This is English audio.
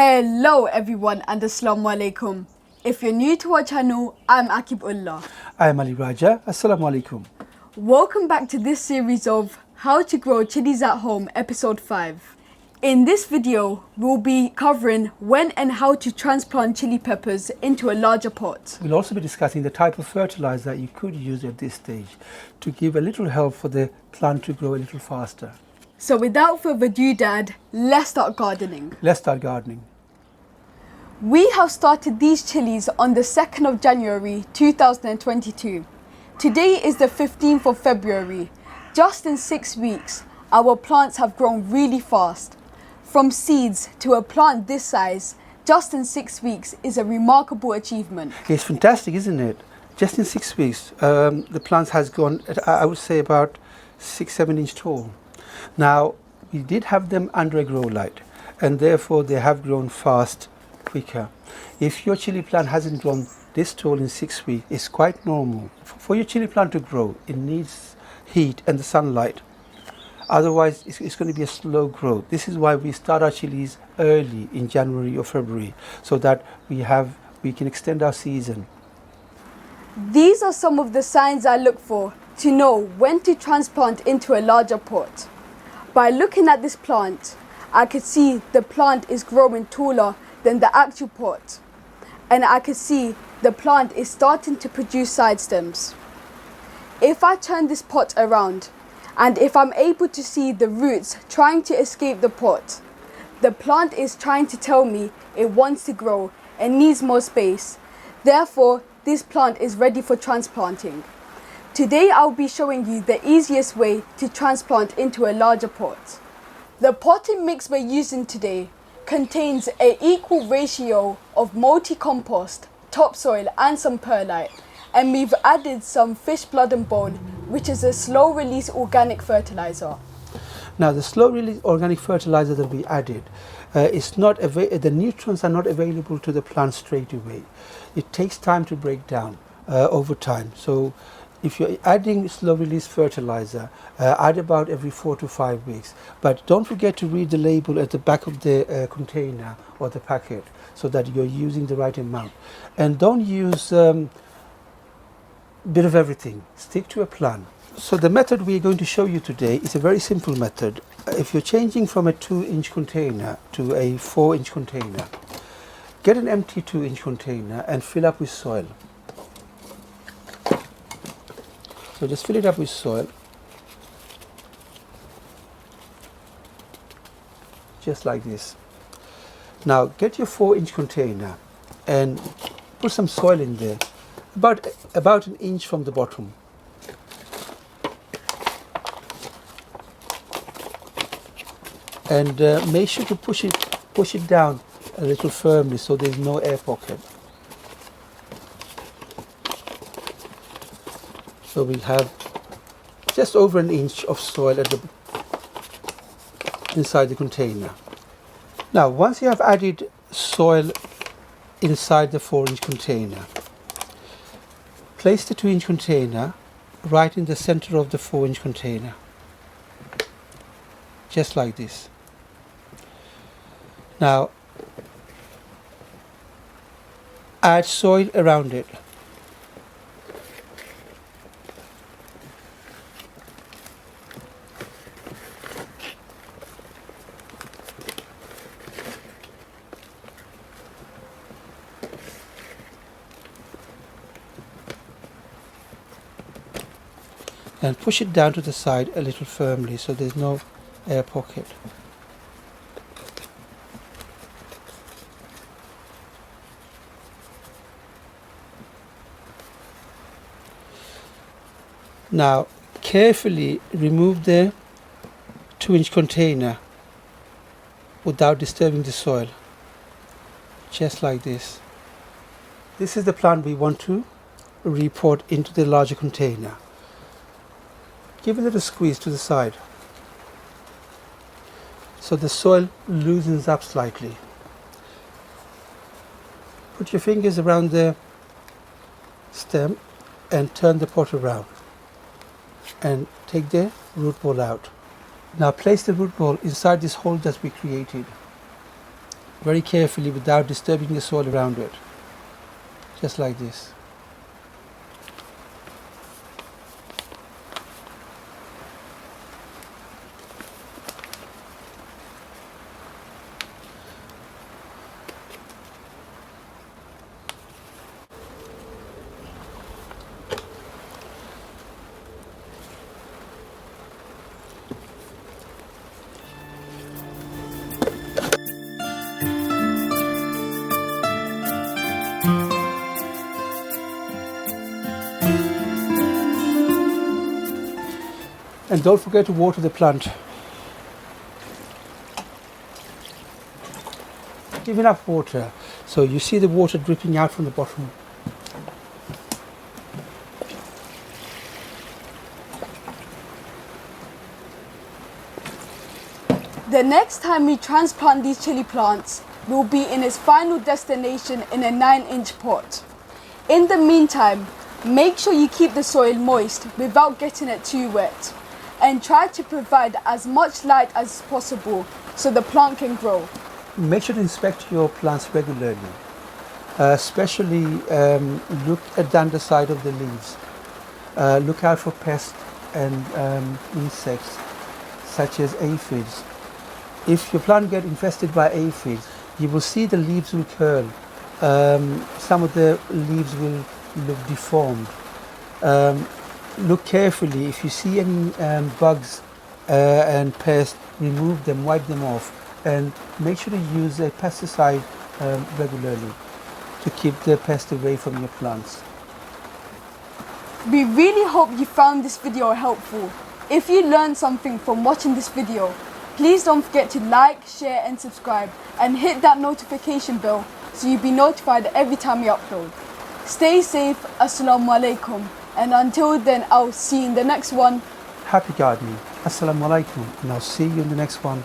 Hello everyone and Assalamu alaikum. If you're new to our channel, I'm Akibullah. I'm Ali Raja. Assalamu alaikum. Welcome back to this series of How to Grow Chilies at Home, episode 5. In this video, we'll be covering when and how to transplant chili peppers into a larger pot. We'll also be discussing the type of fertilizer you could use at this stage to give a little help for the plant to grow a little faster. So without further ado, Dad, let's start gardening. Let's start gardening. We have started these chilies on the 2nd of January 2022. Today is the 15th of February. Just in 6 weeks, our plants have grown really fast. From seeds to a plant this size, just in 6 weeks is a remarkable achievement. It's fantastic, isn't it? Just in 6 weeks, the plant has gone, I would say, about 6-7 inch tall. Now, we did have them under a grow light, and therefore they have grown fast, quicker. If your chili plant hasn't grown this tall in 6 weeks, it's quite normal. For your chili plant to grow, it needs heat and the sunlight. Otherwise, it's going to be a slow growth. This is why we start our chilies early in January or February, so that we can extend our season. These are some of the signs I look for to know when to transplant into a larger pot. By looking at this plant, I could see the plant is growing taller than the actual pot, and I could see the plant is starting to produce side stems. If I turn this pot around, and if I'm able to see the roots trying to escape the pot, the plant is trying to tell me it wants to grow and needs more space. Therefore, this plant is ready for transplanting. Today I'll be showing you the easiest way to transplant into a larger pot. The potting mix we're using today contains an equal ratio of multi-compost, topsoil and some perlite, and we've added some fish blood and bone, which is a slow release organic fertilizer. Now, the slow release organic fertilizer that we added, the nutrients are not available to the plant straight away. It takes time to break down over time. So if you're adding slow release fertilizer, add about every 4 to 5 weeks. But don't forget to read the label at the back of the container or the packet, so that you're using the right amount. And don't use bit of everything. Stick to a plan. So the method we're going to show you today is a very simple method. If you're changing from a 2-inch container to a 4-inch container, get an empty 2-inch container and fill up with soil. So just fill it up with soil, just like this. Now get your 4-inch container and put some soil in there, about an inch from the bottom. And make sure to push it down a little firmly, so there's no air pocket. So we have just over an inch of soil inside the container. Now, once you have added soil inside the 4-inch container, place the 2-inch container right in the center of the 4-inch container, just like this. Now, add soil around it. And push it down to the side a little firmly, so there's no air pocket. Now carefully remove the 2-inch container without disturbing the soil, just like this. This is the plant we want to repot into the larger container. Give it a little squeeze to the side, so the soil loosens up slightly. Put your fingers around the stem and turn the pot around, and take the root ball out. Now place the root ball inside this hole that we created. very carefully without disturbing the soil around it. Just like this. And don't forget to water the plant. Give enough water. So you see the water dripping out from the bottom. The next time we transplant these chili plants, we'll be in its final destination in a 9-inch pot. In the meantime, make sure you keep the soil moist without getting it too wet, and try to provide as much light as possible so the plant can grow. Make sure to inspect your plants regularly. Especially look at the underside of the leaves. Look out for pests and insects such as aphids. If your plant gets infested by aphids, you will see the leaves will curl. Some of the leaves will look deformed. Look carefully. If you see any bugs and pests, remove them, wipe them off, and make sure to use a pesticide regularly to keep the pest away from your plants. We really hope you found this video helpful. If you learned something from watching this video, please don't forget to like, share and subscribe, and hit that notification bell so you'll be notified every time we upload. Stay safe, Assalamu alaikum, and until then I'll see you in the next one. Happy gardening. Assalamu alaikum, and I'll see you in the next one.